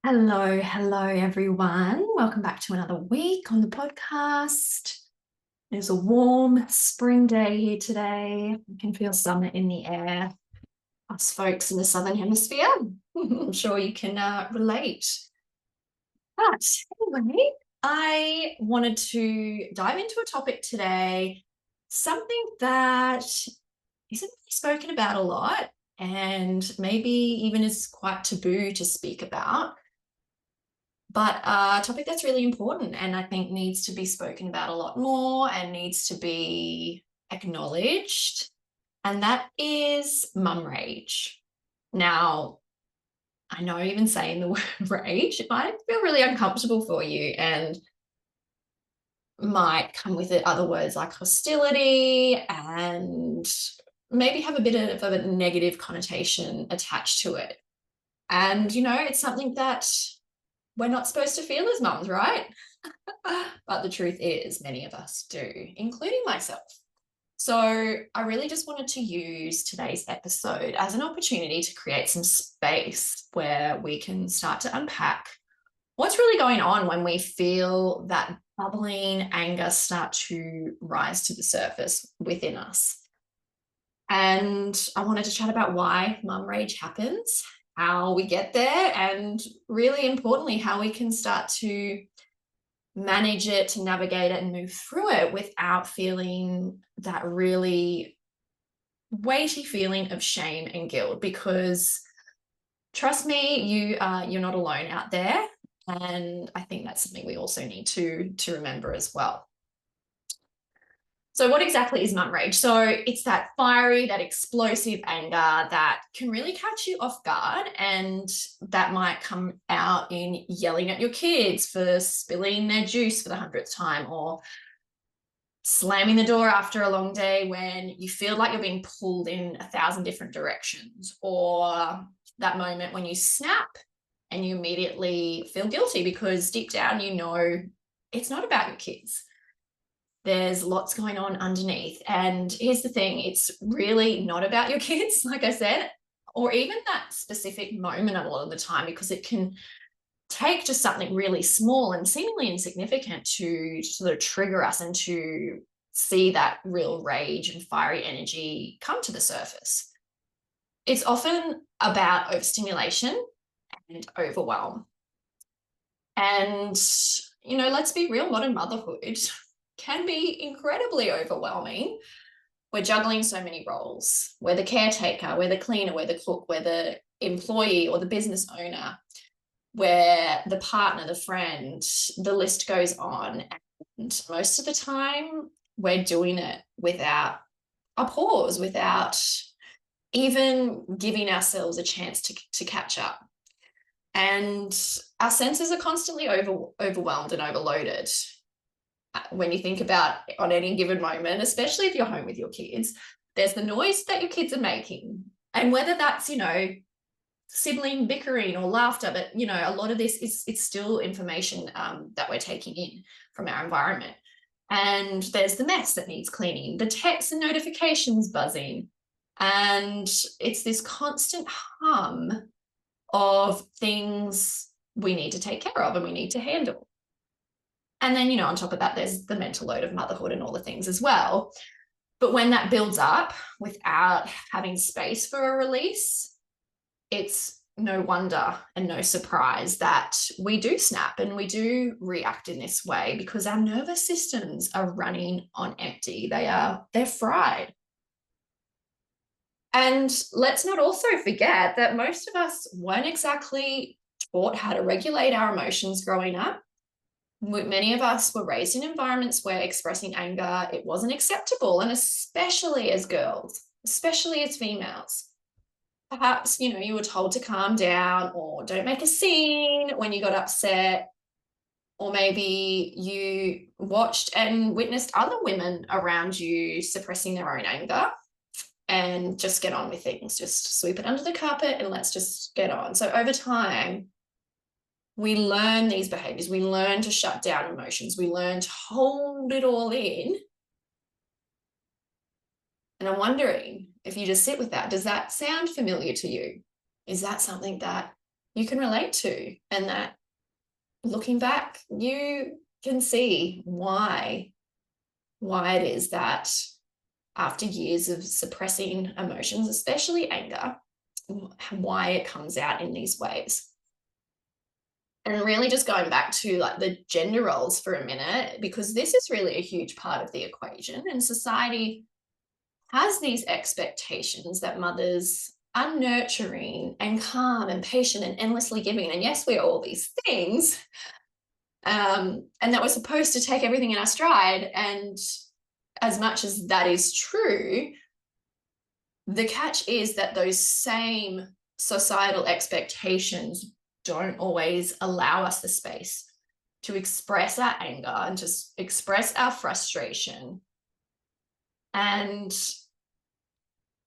Hello, everyone. Welcome back to another week on the podcast. It's a warm spring day here today. I can feel summer in the air. Us folks in the Southern Hemisphere, I'm sure you can relate. But anyway, I wanted to dive into a topic today, something that isn't really spoken about a lot and maybe even is quite taboo to speak about, but a topic that's really important and I think needs to be spoken about a lot more and needs to be acknowledged. And that is mum rage. Now, I know even saying the word rage, it might feel really uncomfortable for you and might come with it other words like hostility and maybe have a bit of a negative connotation attached to it. And, it's something that we're not supposed to feel as mums, right? But the truth is, many of us do, including myself. So I really just wanted to use today's episode as an opportunity to create some space where we can start to unpack what's really going on when we feel that bubbling anger start to rise to the surface within us. And I wanted to chat about why mum rage happens, how we get there, and really importantly, how we can start to manage it, to navigate it and move through it without feeling that really weighty feeling of shame and guilt. Because trust me, you're not alone out there. And I think that's something we also need to remember as well. So what exactly is mum rage? So it's that fiery, that explosive anger that can really catch you off guard, and that might come out in yelling at your kids for spilling their juice for the 100th time, or slamming the door after a long day when you feel like you're being pulled in 1,000 different directions, or that moment when you snap and you immediately feel guilty because deep down you know it's not about your kids. There's lots going on underneath. And here's the thing, it's really not about your kids, like I said, or even that specific moment a lot of the time, because it can take just something really small and seemingly insignificant to sort of trigger us and to see that real rage and fiery energy come to the surface. It's often about overstimulation and overwhelm. And, let's be real, modern motherhood can be incredibly overwhelming. We're juggling so many roles. We're the caretaker, we're the cleaner, we're the cook, we're the employee or the business owner, we're the partner, the friend, the list goes on. And most of the time, we're doing it without a pause, without even giving ourselves a chance to catch up. And our senses are constantly overwhelmed and overloaded. When you think about on any given moment, especially if you're home with your kids, there's the noise that your kids are making. And whether that's, sibling bickering or laughter, but, a lot of this is it's still information that we're taking in from our environment. And there's the mess that needs cleaning, the texts and notifications buzzing. And it's this constant hum of things we need to take care of and we need to handle. And then, on top of that, there's the mental load of motherhood and all the things as well. But when that builds up without having space for a release, it's no wonder and no surprise that we do snap and we do react in this way, because our nervous systems are running on empty. They're fried. And let's not also forget that most of us weren't exactly taught how to regulate our emotions growing up. Many of us were raised in environments where expressing anger, it wasn't acceptable, and especially as girls, especially as females. Perhaps, you were told to calm down or don't make a scene when you got upset, or maybe you watched and witnessed other women around you suppressing their own anger and just get on with things, just sweep it under the carpet and let's just get on. So over time, we learn these behaviors, we learn to shut down emotions, we learn to hold it all in. And I'm wondering if you just sit with that, does that sound familiar to you? Is that something that you can relate to, and that looking back, you can see why it is that after years of suppressing emotions, especially anger, why it comes out in these ways. And really just going back to like the gender roles for a minute, because this is really a huge part of the equation, and society has these expectations that mothers are nurturing and calm and patient and endlessly giving. And yes, we are all these things. And that we're supposed to take everything in our stride. And as much as that is true, the catch is that those same societal expectations don't always allow us the space to express our anger and just express our frustration. And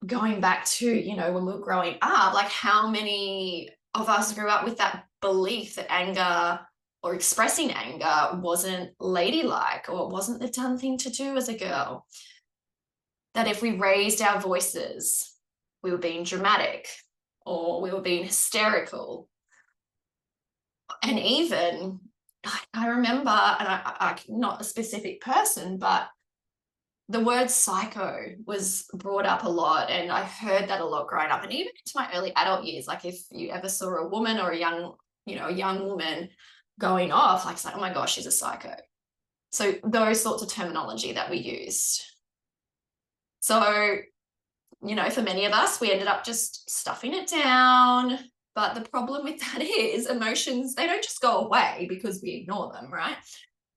going back to, you know, when we were growing up, like how many of us grew up with that belief that anger or expressing anger wasn't ladylike, or it wasn't the done thing to do as a girl. That if we raised our voices, we were being dramatic or we were being hysterical. And even, I remember, and I not a specific person, but the word psycho was brought up a lot, and I heard that a lot growing up. And even into my early adult years, like if you ever saw a woman or a young woman going off, like it's like, oh my gosh, she's a psycho. So those sorts of terminology that we used. So, you know, for many of us, we ended up just stuffing it down. But the problem with that is emotions, they don't just go away because we ignore them, right?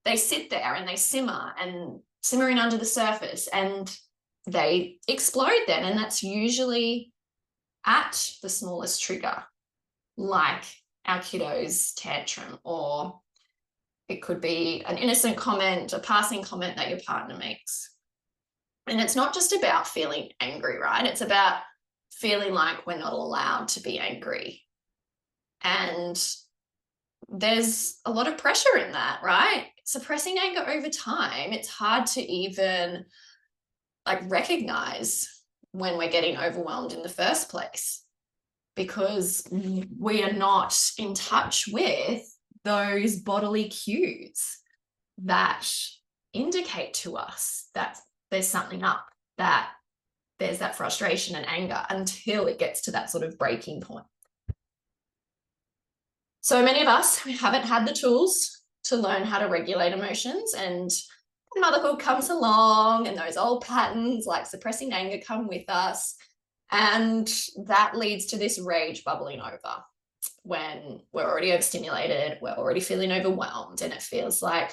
They sit there and they simmer and simmering under the surface, and they explode then. And that's usually at the smallest trigger, like our kiddo's tantrum, or it could be an innocent comment, a passing comment that your partner makes. And it's not just about feeling angry, right? It's about feeling like we're not allowed to be angry. And there's a lot of pressure in that, right? Suppressing anger over time, it's hard to even like recognize when we're getting overwhelmed in the first place, because we are not in touch with those bodily cues that indicate to us that there's something up, that there's that frustration and anger, until it gets to that sort of breaking point. So many of us, we haven't had the tools to learn how to regulate emotions, and motherhood comes along and those old patterns like suppressing anger come with us. And that leads to this rage bubbling over when we're already overstimulated, we're already feeling overwhelmed, and it feels like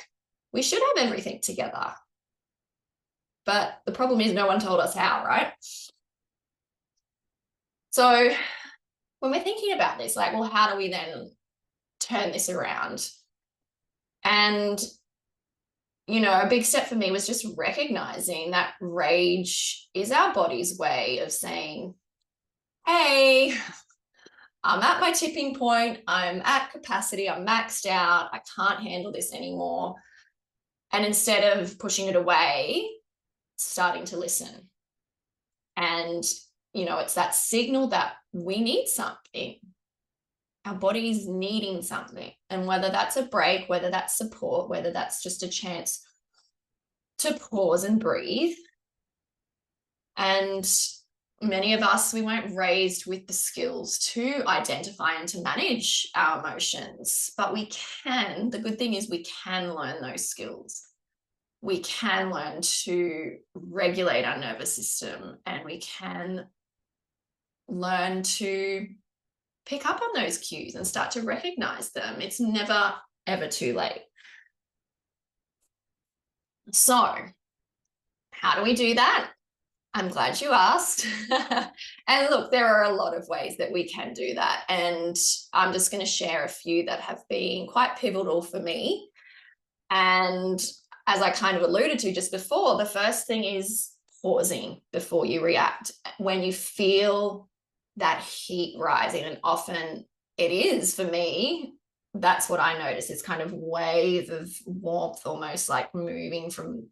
we should have everything together. But the problem is no one told us how, right? So when we're thinking about this, like, well, how do we then turn this around? And, you know, a big step for me was just recognizing that rage is our body's way of saying, hey, I'm at my tipping point, I'm at capacity, I'm maxed out, I can't handle this anymore. And instead of pushing it away, starting to listen. And, you know, it's that signal that we need something. Our body's needing something. And whether that's a break, whether that's support, whether that's just a chance to pause and breathe. And many of us, we weren't raised with the skills to identify and to manage our emotions, but we can. The good thing is we can learn those skills. We can learn to regulate our nervous system, and we can learn to pick up on those cues and start to recognize them. It's never, ever too late. So how do we do that? I'm glad you asked. And look, there are a lot of ways that we can do that. And I'm just going to share a few that have been quite pivotal for me. And as I kind of alluded to just before, the first thing is pausing before you react. When you feel that heat rising, and often it is for me, that's what I notice. It's kind of wave of warmth, almost like moving from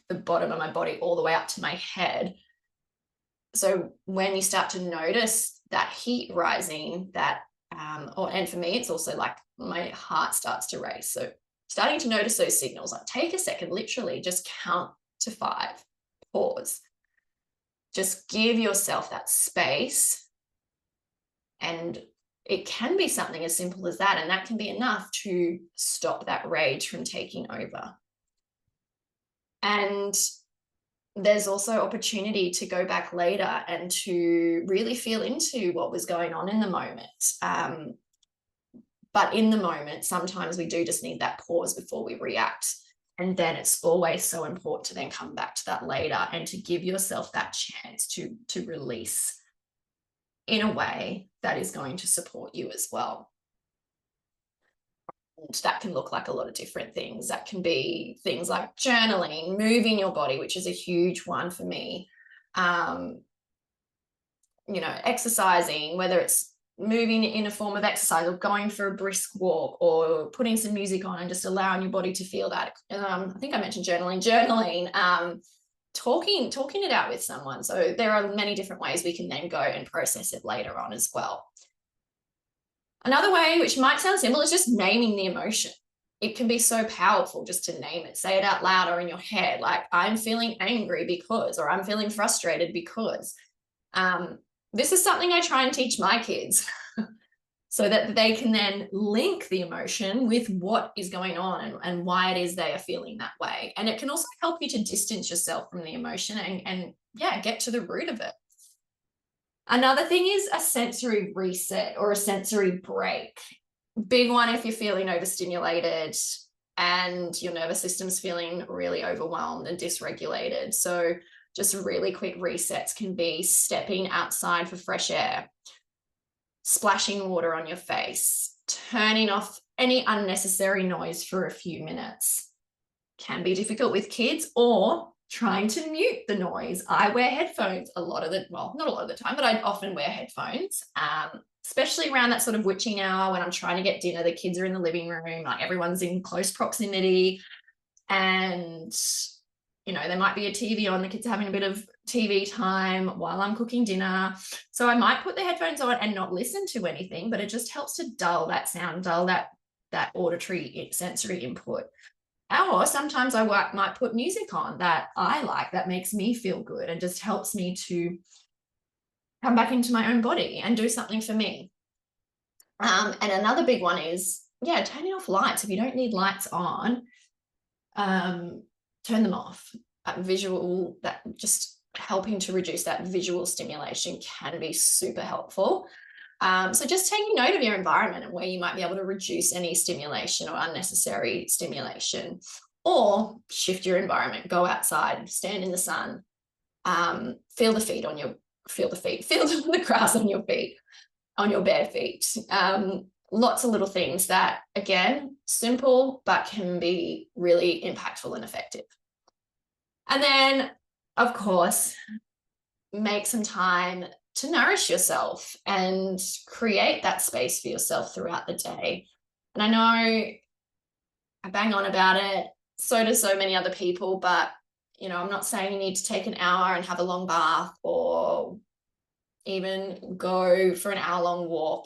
the bottom of my body all the way up to my head. So when you start to notice that heat rising, that And for me, it's also like my heart starts to race. So starting to notice those signals, like take a second, literally just count to 5, pause, just give yourself that space. And it can be something as simple as that, and that can be enough to stop that rage from taking over. And there's also opportunity to go back later and to really feel into what was going on in the moment. But in the moment, sometimes we do just need that pause before we react. And then it's always so important to then come back to that later and to give yourself that chance to release in a way that is going to support you as well. And that can look like a lot of different things. That can be things like journaling, moving your body, which is a huge one for me. Exercising, whether it's moving in a form of exercise or going for a brisk walk or putting some music on and just allowing your body to feel that. I think I mentioned journaling, talking it out with someone. So there are many different ways we can then go and process it later on as well. Another way, which might sound simple, is just naming the emotion. It can be so powerful just to name it, say it out loud or in your head, like I'm feeling angry because, or I'm feeling frustrated because. This is something I try and teach my kids so that they can then link the emotion with what is going on and why it is they are feeling that way. And it can also help you to distance yourself from the emotion and get to the root of it. Another thing is a sensory reset or a sensory break. Big one if you're feeling overstimulated and your nervous system's feeling really overwhelmed and dysregulated. So just really quick resets can be stepping outside for fresh air, splashing water on your face, turning off any unnecessary noise for a few minutes. Can be difficult with kids, or trying to mute the noise. I wear headphones not a lot of the time, but I often wear headphones, especially around that sort of witching hour when I'm trying to get dinner. The kids are in the living room, like everyone's in close proximity, and there might be a TV on, the kids are having a bit of TV time while I'm cooking dinner. So I might put the headphones on and not listen to anything, but it just helps to dull that sound, dull that auditory sensory input. Or sometimes I might put music on that I like, that makes me feel good and just helps me to come back into my own body and do something for me. And another big one is, turning off lights. If you don't need lights on, turn them off. That just helping to reduce that visual stimulation can be super helpful. So just taking note of your environment and where you might be able to reduce any stimulation or unnecessary stimulation, or shift your environment, go outside, stand in the sun, feel the grass on your feet, on your bare feet. Lots of little things that, again, simple, but can be really impactful and effective. And then, of course, make some time to nourish yourself and create that space for yourself throughout the day. And I know I bang on about it, so do so many other people, but, I'm not saying you need to take an hour and have a long bath or even go for an hour-long walk.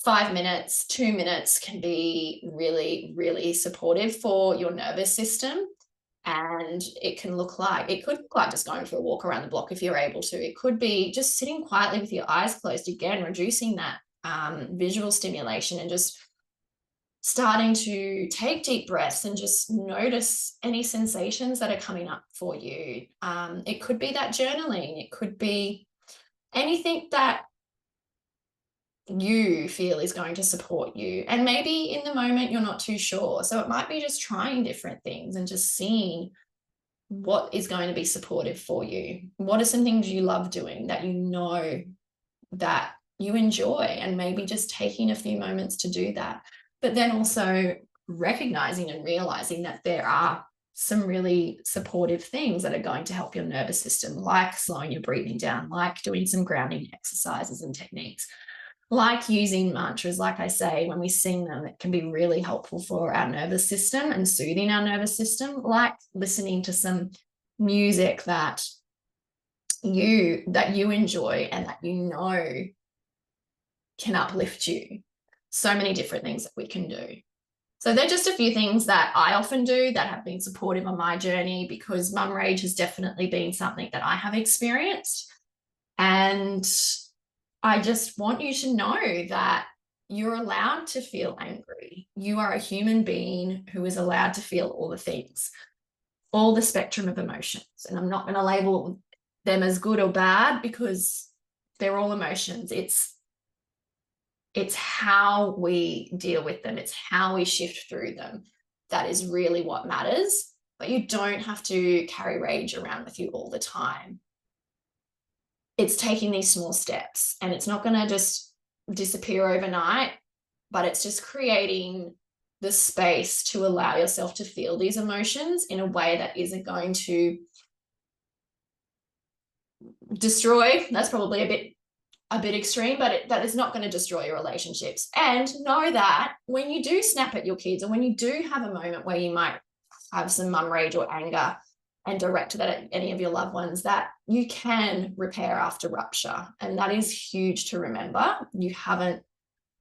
5 minutes, 2 minutes can be really, really supportive for your nervous system. And it could look like just going for a walk around the block if you're able to. It could be just sitting quietly with your eyes closed, again, reducing that visual stimulation and just starting to take deep breaths and just notice any sensations that are coming up for you. It could be that journaling. It could be anything that you feel is going to support you. And maybe in the moment you're not too sure. So it might be just trying different things and just seeing what is going to be supportive for you. What are some things you love doing that you know that you enjoy, and maybe just taking a few moments to do that. But then also recognizing and realizing that there are some really supportive things that are going to help your nervous system, like slowing your breathing down, like doing some grounding exercises and techniques, like using mantras. Like I say, when we sing them, it can be really helpful for our nervous system and soothing our nervous system, like listening to some music that you enjoy and that can uplift you. So many different things that we can do. So they're just a few things that I often do that have been supportive on my journey, because mum rage has definitely been something that I have experienced. And I just want you to know that you're allowed to feel angry. You are a human being who is allowed to feel all the things, all the spectrum of emotions. And I'm not going to label them as good or bad, because they're all emotions. It's how we deal with them. It's how we shift through them. That is really what matters. But you don't have to carry rage around with you all the time. It's taking these small steps, and it's not going to just disappear overnight, but it's just creating the space to allow yourself to feel these emotions in a way that isn't going to destroy. That's probably a bit extreme, but that is not going to destroy your relationships. And know that when you do snap at your kids, or when you do have a moment where you might have some mum rage or anger and direct that at any of your loved ones, that you can repair after rupture. And that is huge to remember. You haven't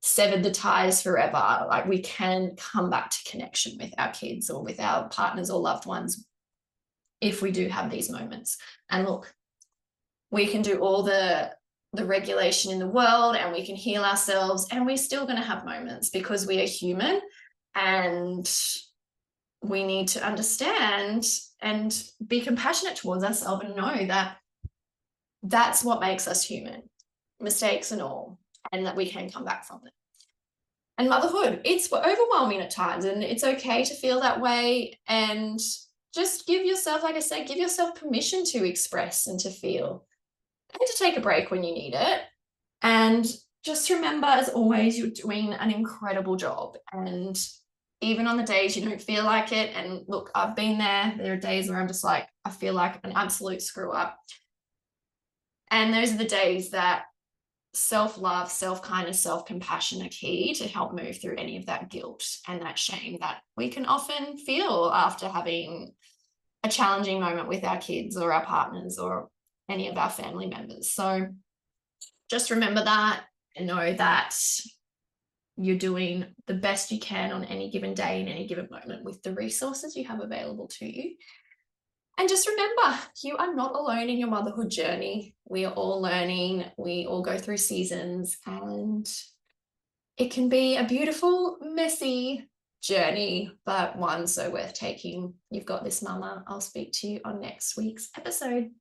severed the ties forever. Like, we can come back to connection with our kids or with our partners or loved ones if we do have these moments. And look, we can do all the regulation in the world, and we can heal ourselves, and we're still going to have moments, because we are human, and we need to understand and be compassionate towards ourselves and know that that's what makes us human, mistakes and all, and that we can come back from them. And motherhood, it's overwhelming at times, and it's okay to feel that way. And just give yourself, like I said, give yourself permission to express and to feel, and to take a break when you need it. And just remember, as always, you're doing an incredible job. And even on the days you don't feel like it, and look, I've been there. There are days where I'm just like, I feel like an absolute screw up. And those are the days that self-love, self-kindness, self-compassion are key to help move through any of that guilt and that shame that we can often feel after having a challenging moment with our kids or our partners or any of our family members. So just remember that, and know that you're doing the best you can on any given day, in any given moment, with the resources you have available to you. And just remember, you are not alone in your motherhood journey. We are all learning. We all go through seasons, and it can be a beautiful, messy journey, but one so worth taking. You've got this, mama. I'll speak to you on next week's episode.